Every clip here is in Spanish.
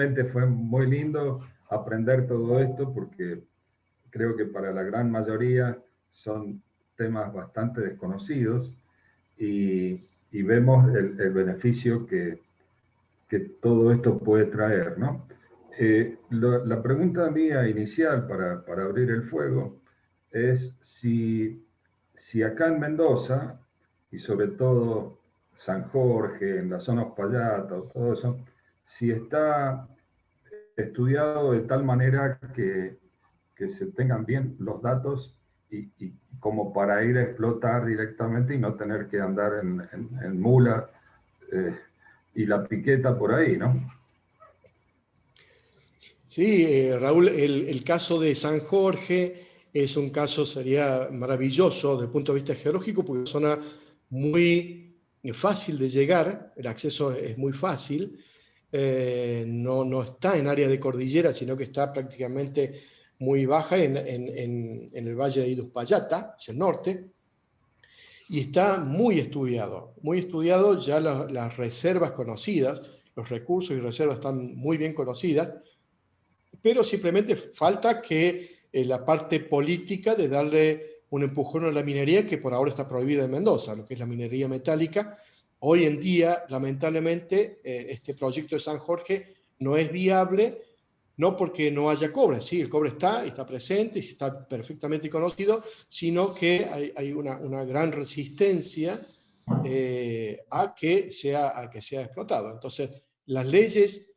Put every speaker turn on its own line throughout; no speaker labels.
realmente fue muy lindo aprender todo esto porque creo que para la gran mayoría son temas bastante desconocidos y vemos el beneficio que todo esto puede traer, ¿no? La pregunta mía inicial para abrir el fuego es si acá en Mendoza, y sobre todo San Jorge, en la zona Uspallata, todo eso, si está estudiado de tal manera que se tengan bien los datos y como para ir a explotar directamente y no tener que andar en mula y la piqueta por ahí, ¿no?
Sí, Raúl, el caso de San Jorge es un caso, sería maravilloso desde el punto de vista geológico, porque es una zona muy fácil de llegar, el acceso es muy fácil, no está en área de cordillera, sino que está prácticamente muy baja en el valle de Uspallata, hacia el norte, y está muy estudiado ya las reservas conocidas, los recursos y reservas están muy bien conocidas, pero simplemente falta que la parte política de darle un empujón a la minería que por ahora está prohibida en Mendoza, lo que es la minería metálica. Hoy en día, lamentablemente, este proyecto de San Jorge no es viable, no porque no haya cobre, sí, el cobre está presente y está perfectamente conocido, sino que hay una gran resistencia a que sea explotado. Entonces, las leyes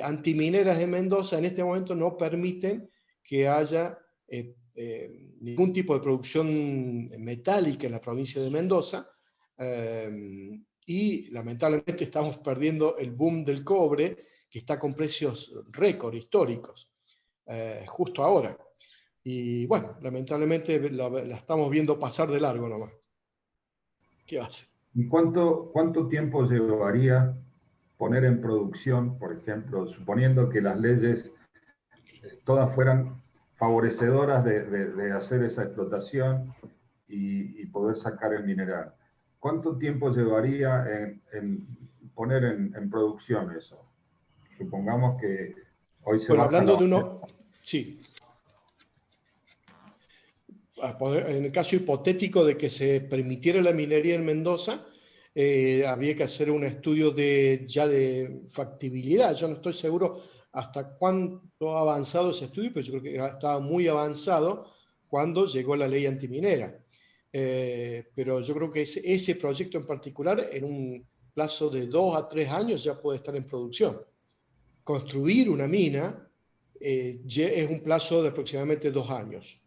antimineras de Mendoza en este momento no permiten que haya ningún tipo de producción metálica en la provincia de Mendoza, y lamentablemente estamos perdiendo el boom del cobre, que está con precios récord históricos, justo ahora. Y bueno, lamentablemente la estamos viendo pasar de largo nomás. ¿Qué va a hacer?
¿Y cuánto tiempo llevaría poner en producción, por ejemplo, suponiendo que las leyes todas fueran favorecedoras de hacer esa explotación y poder sacar el mineral? ¿Cuánto tiempo llevaría en poner en producción eso? Supongamos que hoy se
Bueno,
bajan
hablando
los...
de uno, sí, en el caso hipotético de que se permitiera la minería en Mendoza, habría que hacer un estudio ya de factibilidad. Yo no estoy seguro hasta cuánto ha avanzado ese estudio, pero yo creo que estaba muy avanzado cuando llegó la ley antiminera. Pero yo creo que ese proyecto en particular, en un plazo de 2 a 3 años, ya puede estar en producción. Construir una mina es un plazo de aproximadamente 2 años.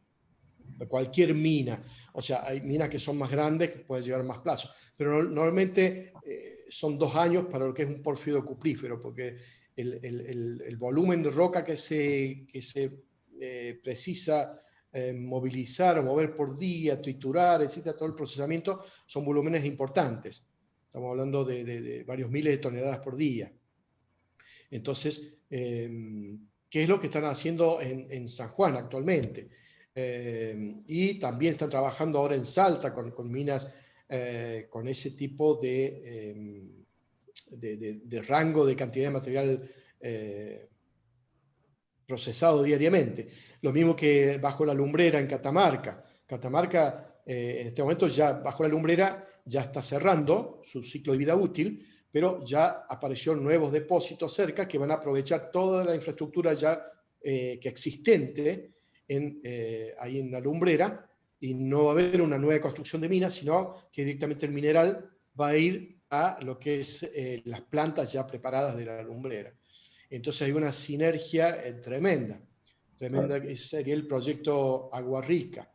Cualquier mina, o sea, hay minas que son más grandes que pueden llevar más plazo, pero normalmente son 2 años para lo que es un pórfido cuprífero, porque el volumen de roca que se precisa movilizar o mover por día, triturar, etcétera, todo el procesamiento son volúmenes importantes. Estamos hablando de varios miles de toneladas por día. Entonces, ¿qué es lo que están haciendo en San Juan actualmente? Y también están trabajando ahora en Salta con minas con ese tipo de rango de cantidad de material procesado diariamente. Lo mismo que bajo la lumbrera en Catamarca. Catamarca en este momento ya bajo la lumbrera ya está cerrando su ciclo de vida útil, pero ya aparecieron nuevos depósitos cerca que van a aprovechar toda la infraestructura ya que existente ahí en la lumbrera, y no va a haber una nueva construcción de minas, sino que directamente el mineral va a ir a lo que es las plantas ya preparadas de la lumbrera. Entonces hay una sinergia tremenda, tremenda, que sería el proyecto Agua Rica.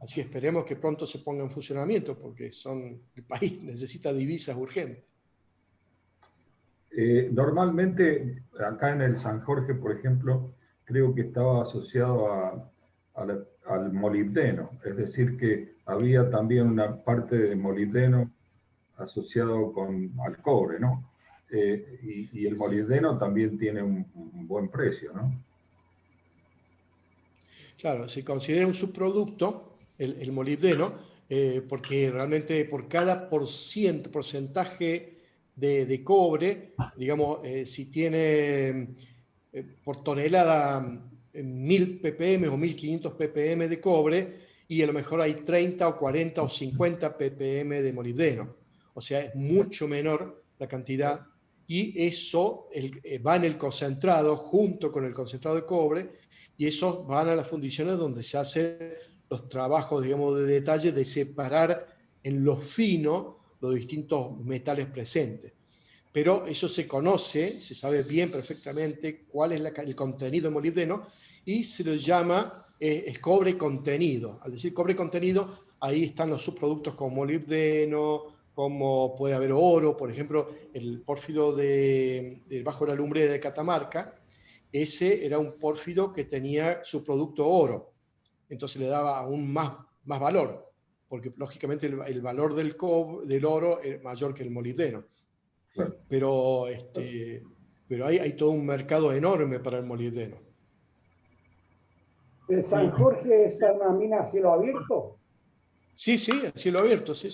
Así que esperemos que pronto se ponga en funcionamiento, porque el país necesita divisas urgentes.
Normalmente, acá en el San Jorge, por ejemplo, creo que estaba asociado al molibdeno, es decir, que había también una parte de molibdeno asociado al cobre, ¿no? Y el molibdeno también tiene un buen precio, ¿no?
Claro, se considera un subproducto el molibdeno, porque realmente por cada porcentaje de cobre, digamos, si tiene por tonelada 1000 ppm o 1500 ppm de cobre, y a lo mejor hay 30 o 40 o 50 ppm de molibdeno. O sea, es mucho menor la cantidad, y eso va en el concentrado junto con el concentrado de cobre, y esos van a las fundiciones donde se hacen los trabajos, digamos, de detalle, de separar en lo fino los distintos metales presentes. Pero eso se conoce, se sabe bien perfectamente cuál es el contenido de molibdeno, y se lo llama cobre contenido. Al decir cobre contenido, ahí están los subproductos como molibdeno, como puede haber oro. Por ejemplo, el pórfido de bajo la lumbre de Catamarca, ese era un pórfido que tenía su producto oro, entonces le daba aún más valor, porque lógicamente el valor del oro es mayor que el molibdeno.
Claro.
Pero hay todo un mercado enorme para el molibdeno.
¿El San Jorge es una mina a cielo abierto?
Sí, a cielo abierto, sí.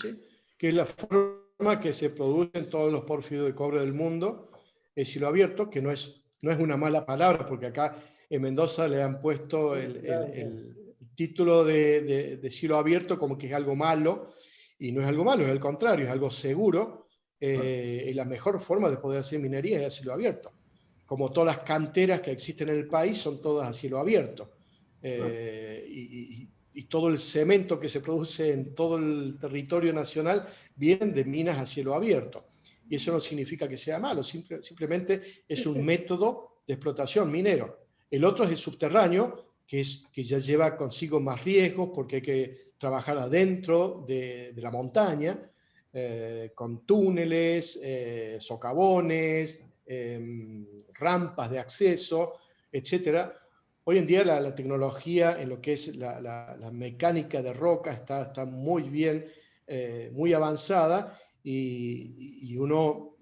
Que es la forma que se produce en todos los pórfidos de cobre del mundo, el cielo abierto, que no es una mala palabra, porque acá en Mendoza le han puesto el título de cielo abierto como que es algo malo, y no es algo malo, es al contrario, es algo seguro. Y la mejor forma de poder hacer minería es a cielo abierto. Como todas las canteras que existen en el país son todas a cielo abierto. Y todo el cemento que se produce en todo el territorio nacional viene de minas a cielo abierto. Y eso no significa que sea malo, simplemente es un método de explotación minero. El otro es el subterráneo, que ya lleva consigo más riesgos, porque hay que trabajar adentro de la montaña, con túneles, socavones, rampas de acceso, etcétera. Hoy en día la tecnología en lo que es la mecánica de roca está muy bien, muy avanzada, y uno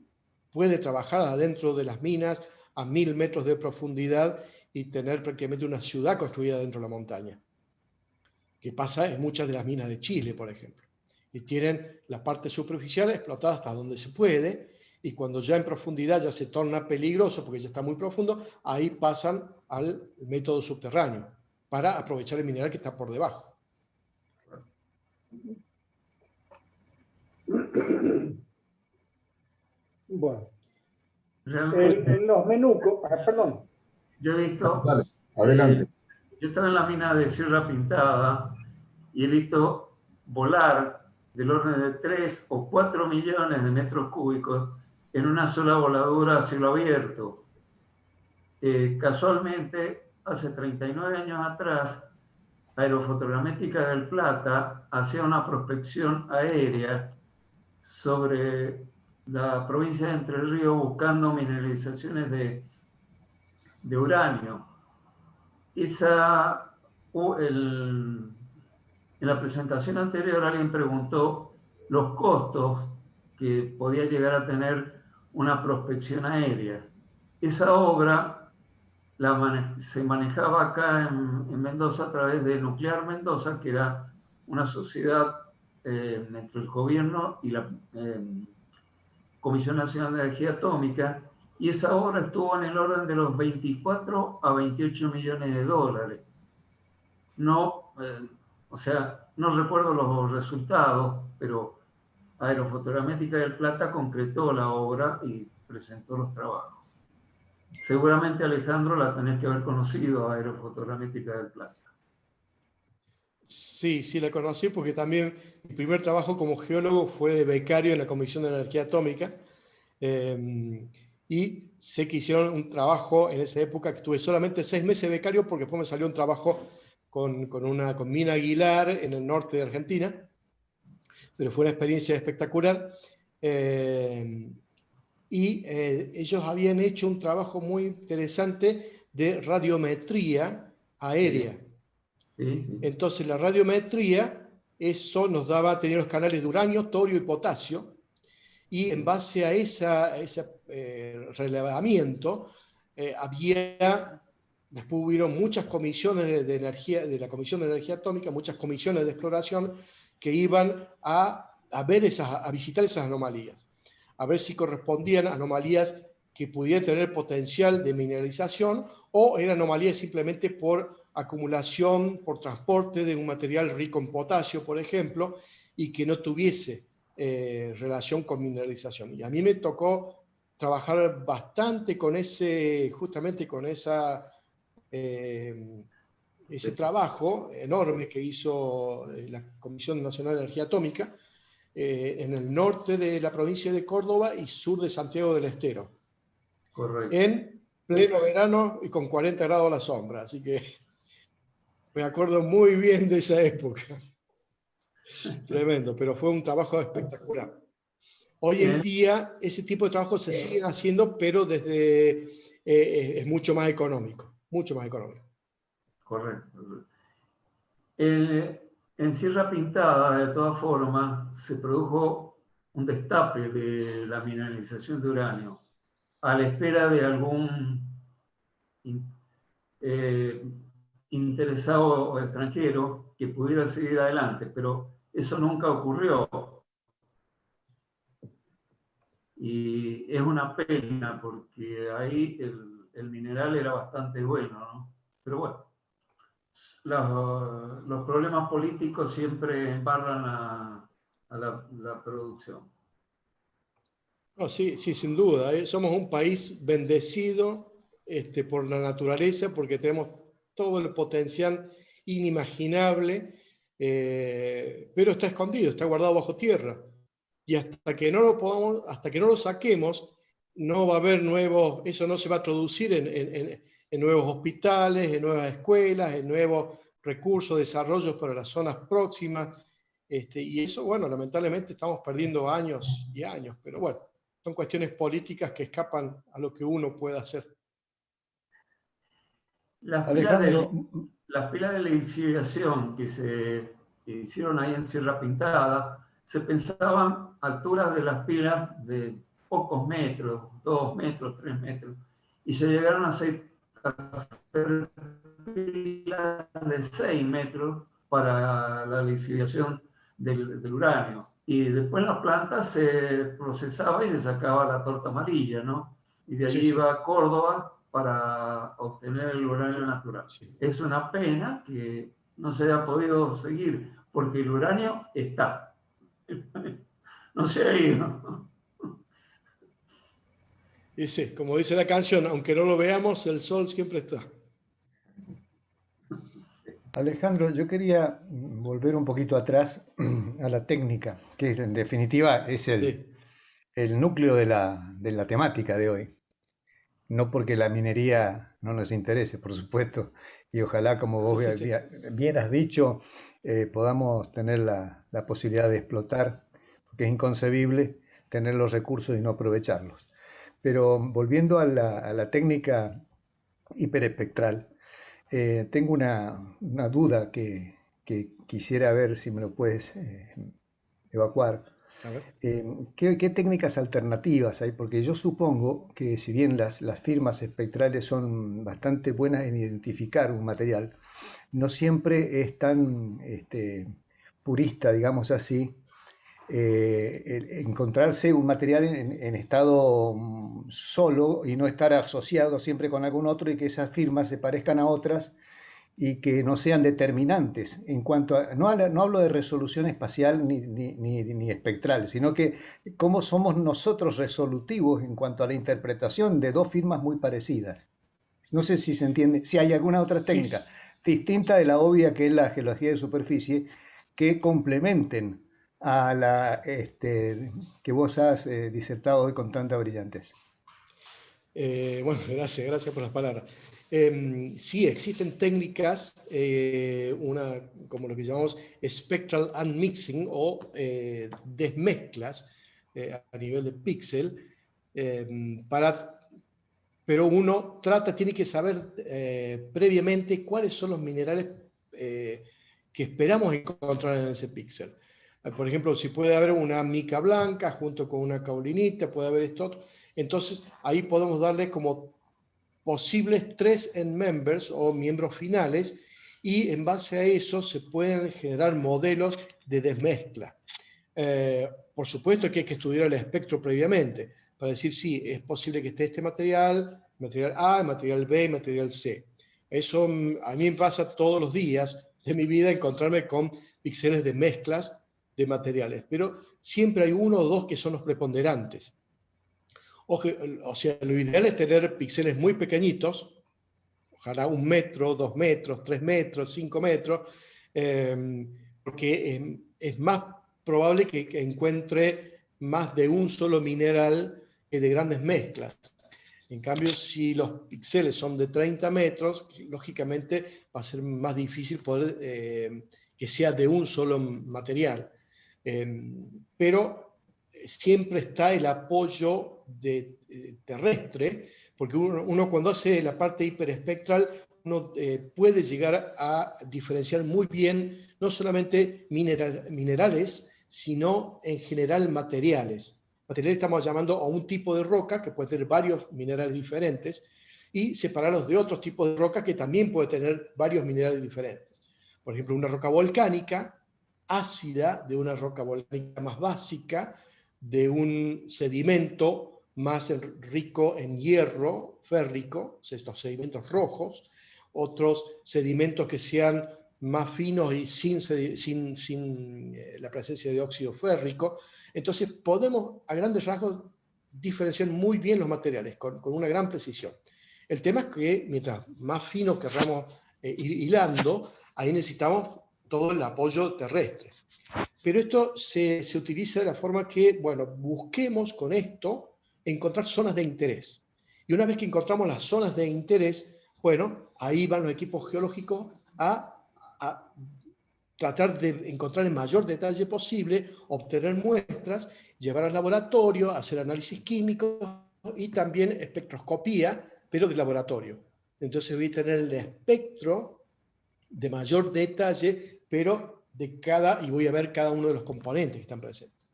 puede trabajar adentro de las minas a 1000 metros de profundidad y tener prácticamente una ciudad construida dentro de la montaña, que pasa en muchas de las minas de Chile, por ejemplo. Y tienen la parte superficial explotada hasta donde se puede, y cuando ya en profundidad ya se torna peligroso porque ya está muy profundo, ahí pasan al método subterráneo para aprovechar el mineral que está por debajo.
Bueno,
Realmente,
los menucos, perdón.
yo he visto,
Vale, adelante.
yo estaba en la mina de Sierra Pintada y he visto volar del orden de 3 o 4 millones de metros cúbicos en una sola voladura a cielo abierto. Casualmente, hace 39 años atrás, Aerofotogramética del Plata hacía una prospección aérea sobre la provincia de Entre Ríos buscando mineralizaciones de uranio. En la presentación anterior alguien preguntó los costos que podía llegar a tener una prospección aérea. Esa obra se manejaba acá en Mendoza a través de Nuclear Mendoza, que era una sociedad entre el gobierno y la Comisión Nacional de Energía Atómica, y esa obra estuvo en el orden de los 24 a 28 millones de dólares. No, o sea, no recuerdo los resultados, pero Aerofotogramética del Plata concretó la obra y presentó los trabajos. Seguramente, Alejandro, la tenés que haber conocido, Aerofotogramética del Plata.
Sí, la conocí, porque también mi primer trabajo como geólogo fue de becario en la Comisión de Energía Atómica. Y sé que hicieron un trabajo en esa época, que estuve solamente 6 meses becario, porque después me salió un trabajo con Mina Aguilar en el norte de Argentina, pero fue una experiencia espectacular. Ellos habían hecho un trabajo muy interesante de radiometría aérea.
Sí.
Entonces la radiometría, eso nos tenía los canales de uranio, torio y potasio, y en base a ese relevamiento después hubieron muchas comisiones de energía, de la Comisión de Energía Atómica, muchas comisiones de exploración que iban a visitar esas anomalías, a ver si correspondían a anomalías que pudieran tener potencial de mineralización, o era anomalía simplemente por acumulación, por transporte de un material rico en potasio, por ejemplo, y que no tuviese relación con mineralización. Y a mí me tocó trabajar bastante con justamente con ese trabajo enorme que hizo la Comisión Nacional de Energía Atómica en el norte de la provincia de Córdoba y sur de Santiago del Estero.
Correcto.
En pleno verano y con 40 grados a la sombra, así que me acuerdo muy bien de esa época. Tremendo, pero fue un trabajo espectacular. Hoy en día ese tipo de trabajos se siguen haciendo, pero es mucho más económico, mucho más económico.
Correcto. En Sierra Pintada, de todas formas, se produjo un destape de la mineralización de uranio a la espera de algún interesado o extranjero que pudiera seguir adelante, pero eso nunca ocurrió. Y es una pena porque ahí el mineral era bastante bueno, ¿no? Pero bueno, los problemas políticos siempre embarran a la producción.
No, sí, sí, sin duda. Somos un país bendecido por la naturaleza porque tenemos todo el potencial inimaginable, pero está escondido, está guardado bajo tierra. Y hasta que no lo saquemos, no va a haber eso no se va a traducir en nuevos hospitales, en nuevas escuelas, en nuevos recursos, desarrollos para las zonas próximas. Y eso, bueno, lamentablemente estamos perdiendo años y años, pero bueno, son cuestiones políticas que escapan a lo que uno pueda hacer.
Las pilas de lixiviación que se hicieron ahí en Sierra Pintada, se pensaban alturas de las pilas de pocos metros, 2 metros, 3 metros, y se llegaron a hacer pilas de 6 metros para la lixiviación del uranio. Y después la planta se procesaba y se sacaba la torta amarilla, ¿no? Y de allí iba a Córdoba para obtener el uranio natural. Sí. Es una pena que no se haya podido seguir, porque el uranio está. No se ha ido.
Y sí, como dice la canción, aunque no lo veamos, el sol siempre está.
Alejandro, yo quería volver un poquito atrás a la técnica, que en definitiva es el núcleo de la temática de hoy. No porque la minería no nos interese, por supuesto, y ojalá, como vos bien has dicho, podamos tener la posibilidad de explotar, porque es inconcebible tener los recursos y no aprovecharlos. Pero volviendo a la técnica hiperespectral, tengo una duda que quisiera ver si me lo puedes evacuar. ¿Qué técnicas alternativas hay? Porque yo supongo que si bien las firmas espectrales son bastante buenas en identificar un material, no siempre es tan purista, digamos así, encontrarse un material en estado solo y no estar asociado siempre con algún otro y que esas firmas se parezcan a otras y que no sean determinantes en cuanto a, no hablo de resolución espacial ni espectral, sino que cómo somos nosotros resolutivos en cuanto a la interpretación de dos firmas muy parecidas. No sé si se entiende, si hay alguna otra técnica distinta de la obvia que es la geología de superficie que complementen a la que vos has disertado hoy con tanta brillantez.
Bueno, gracias por las palabras. Sí, existen técnicas, como lo que llamamos spectral unmixing o desmezclas a nivel de píxel, pero uno tiene que saber previamente cuáles son los minerales que esperamos encontrar en ese píxel. Por ejemplo, si puede haber una mica blanca junto con una caulinita, puede haber esto otro. Entonces, ahí podemos darle como posibles 3 end members o miembros finales y en base a eso se pueden generar modelos de desmezcla. Por supuesto que hay que estudiar el espectro previamente para decir, sí, es posible que esté este material A, material B, material C. Eso a mí me pasa todos los días de mi vida, encontrarme con píxeles de mezclas de materiales, pero siempre hay uno o dos que son los preponderantes. O sea, lo ideal es tener píxeles muy pequeñitos, ojalá 1 metro, 2 metros, 3 metros, 5 metros, porque es más probable que encuentre más de un solo mineral que de grandes mezclas. En cambio, si los píxeles son de 30 metros, lógicamente va a ser más difícil poder que sea de un solo material. Pero siempre está el apoyo terrestre, porque uno cuando hace la parte hiperespectral, uno puede llegar a diferenciar muy bien, no solamente minerales, sino en general materiales. Materiales estamos llamando a un tipo de roca que puede tener varios minerales diferentes y separarlos de otros tipos de roca que también puede tener varios minerales diferentes. Por ejemplo, una roca volcánica ácida, de una roca volcánica más básica, de un sedimento más rico en hierro férrico, estos sedimentos rojos, otros sedimentos que sean más finos y sin la presencia de óxido férrico. Entonces podemos a grandes rasgos diferenciar muy bien los materiales con una gran precisión. El tema es que mientras más fino querramos ir hilando, ahí necesitamos todo el apoyo terrestre. Pero esto se utiliza de la forma que, bueno, busquemos con esto encontrar zonas de interés. Y una vez que encontramos las zonas de interés, bueno, ahí van los equipos geológicos a tratar de encontrar el mayor detalle posible, obtener muestras, llevar al laboratorio, hacer análisis químicos y también espectroscopía, pero de laboratorio. Entonces voy a tener el espectro de mayor detalle, pero y voy a ver cada uno de los componentes que están presentes.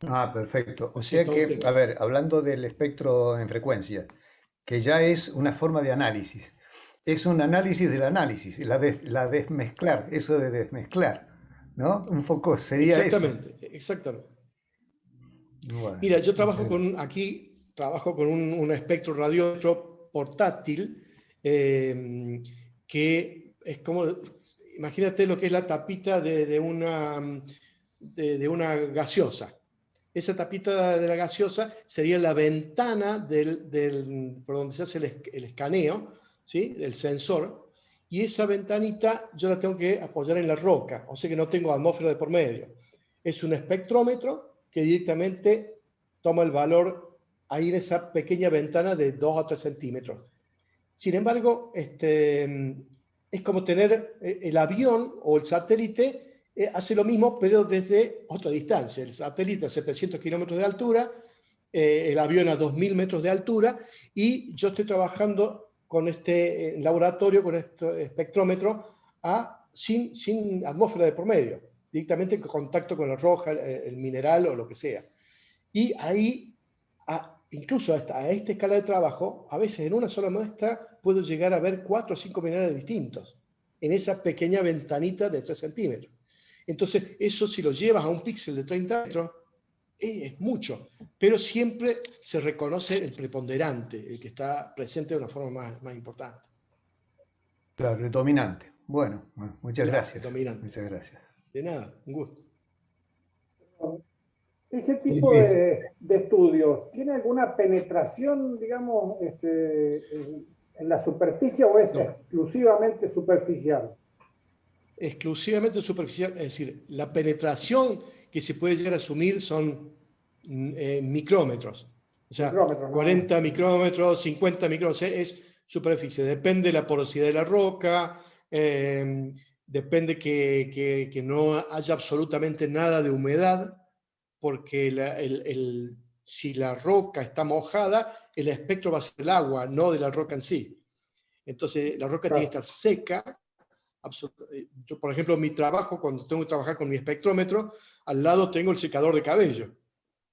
Ah, perfecto. O sea que, a ver, hablando del espectro en frecuencia, que ya es una forma de análisis, es un análisis del análisis, la desmezclar, eso de desmezclar, ¿no? Un poco sería
exactamente,
eso.
Exactamente.
Bueno,
mira, yo trabajo con un espectro radiómetro portátil que es como, imagínate lo que es la tapita de una gaseosa. Esa tapita de la gaseosa sería la ventana por donde se hace el escaneo, ¿sí? El sensor, y esa ventanita yo la tengo que apoyar en la roca, o sea que no tengo atmósfera de por medio. Es un espectrómetro que directamente toma el valor ahí en esa pequeña ventana de 2 a 3 centímetros. Sin embargo, es como tener el avión o el satélite hace lo mismo, pero desde otra distancia. El satélite a 700 kilómetros de altura, el avión a 2000 metros de altura, y yo estoy trabajando con este laboratorio, con este espectrómetro, sin atmósfera de por medio, directamente en contacto con la roca, el mineral o lo que sea. Y ahí, incluso a esta escala de trabajo, a veces en una sola muestra puedo llegar a ver 4 o 5 minerales distintos en esa pequeña ventanita de 3 centímetros. Entonces, eso si lo llevas a un píxel de 30 metros, es mucho, pero siempre se reconoce el preponderante, el que está presente de una forma más importante.
Claro, el dominante. Bueno, muchas gracias.
Dominante.
Muchas gracias.
De nada, un gusto.
¿Ese tipo de estudios tiene alguna penetración, digamos, en la superficie o es exclusivamente superficial?
Exclusivamente superficial, es decir, la penetración que se puede llegar a asumir son micrómetros. O sea, 40 micrómetros, 50 micrómetros, es superficie. Depende de la porosidad de la roca, depende que no haya absolutamente nada de humedad, porque si la roca está mojada, el espectro va a ser el agua, no de la roca en sí. Entonces, la roca tiene que estar seca. Yo, por ejemplo, mi trabajo, cuando tengo que trabajar con mi espectrómetro, al lado tengo el secador de cabello,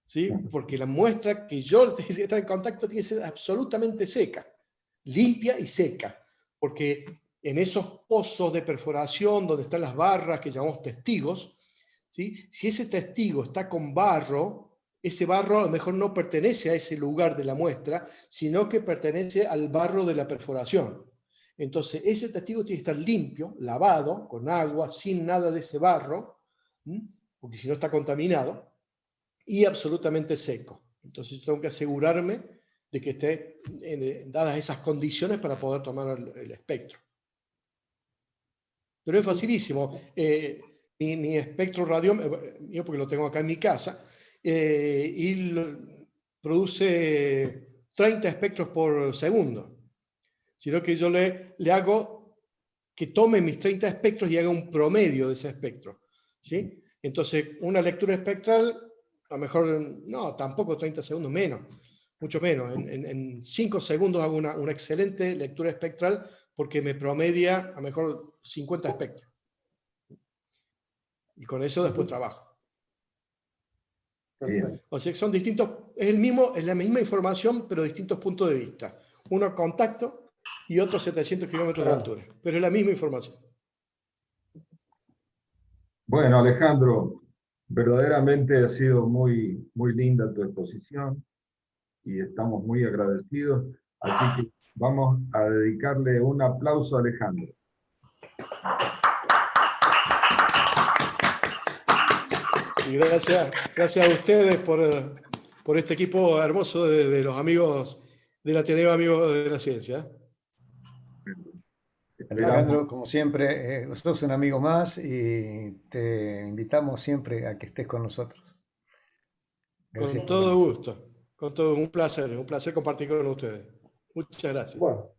¿sí? Porque la muestra que yo está en contacto tiene que ser absolutamente seca, limpia y seca, porque en esos pozos de perforación donde están las barras que llamamos testigos, ¿sí? Si ese testigo está con barro, ese barro a lo mejor no pertenece a ese lugar de la muestra, sino que pertenece al barro de la perforación. Entonces, ese testigo tiene que estar limpio, lavado, con agua, sin nada de ese barro, porque si no está contaminado, y absolutamente seco. Entonces, tengo que asegurarme de que esté dadas esas condiciones para poder tomar el espectro. Pero es facilísimo. Mi espectro yo porque lo tengo acá en mi casa, y produce 30 espectros por segundo. Sino que yo le hago que tome mis 30 espectros y haga un promedio de ese espectro, ¿sí? Entonces, una lectura espectral, a lo mejor, no, tampoco 30 segundos, menos, mucho menos. En 5 segundos hago una excelente lectura espectral porque me promedia a lo mejor 50 espectros. Y con eso después trabajo.
Bien.
O sea que son distintos, es la misma información, pero distintos puntos de vista. Uno contacto y otro 700 kilómetros de altura. Pero es la misma información.
Bueno, Alejandro, verdaderamente ha sido muy, muy linda tu exposición y estamos muy agradecidos. Así que vamos a dedicarle un aplauso a Alejandro.
Y gracias a ustedes por este equipo hermoso de los amigos del Ateneo Amigos de la Ciencia.
Alejandro, como siempre, sos un amigo más y te invitamos siempre a que estés con nosotros.
Con todo gusto, con todo, un placer compartir con ustedes. Muchas gracias.
Bueno,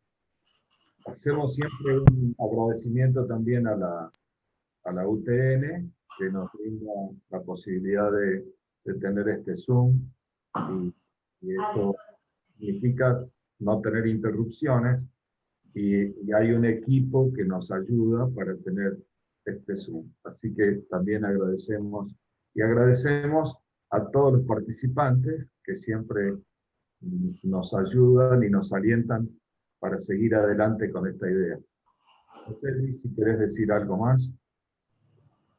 hacemos siempre un agradecimiento también a la UTN, que nos brinda la posibilidad de tener este Zoom, y eso significa no tener interrupciones, y hay un equipo que nos ayuda para tener este Zoom. Así que también agradecemos, y agradecemos a todos los participantes que siempre nos ayudan y nos alientan para seguir adelante con esta idea. José Luis, si querés decir algo más.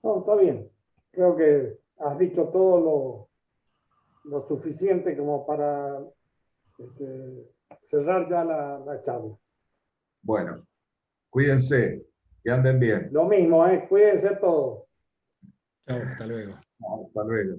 no, está bien. Creo que has dicho todo lo suficiente como para cerrar ya la charla.
Bueno, cuídense, que anden bien.
Lo mismo, cuídense todos.
Chao, hasta luego.
Hasta luego.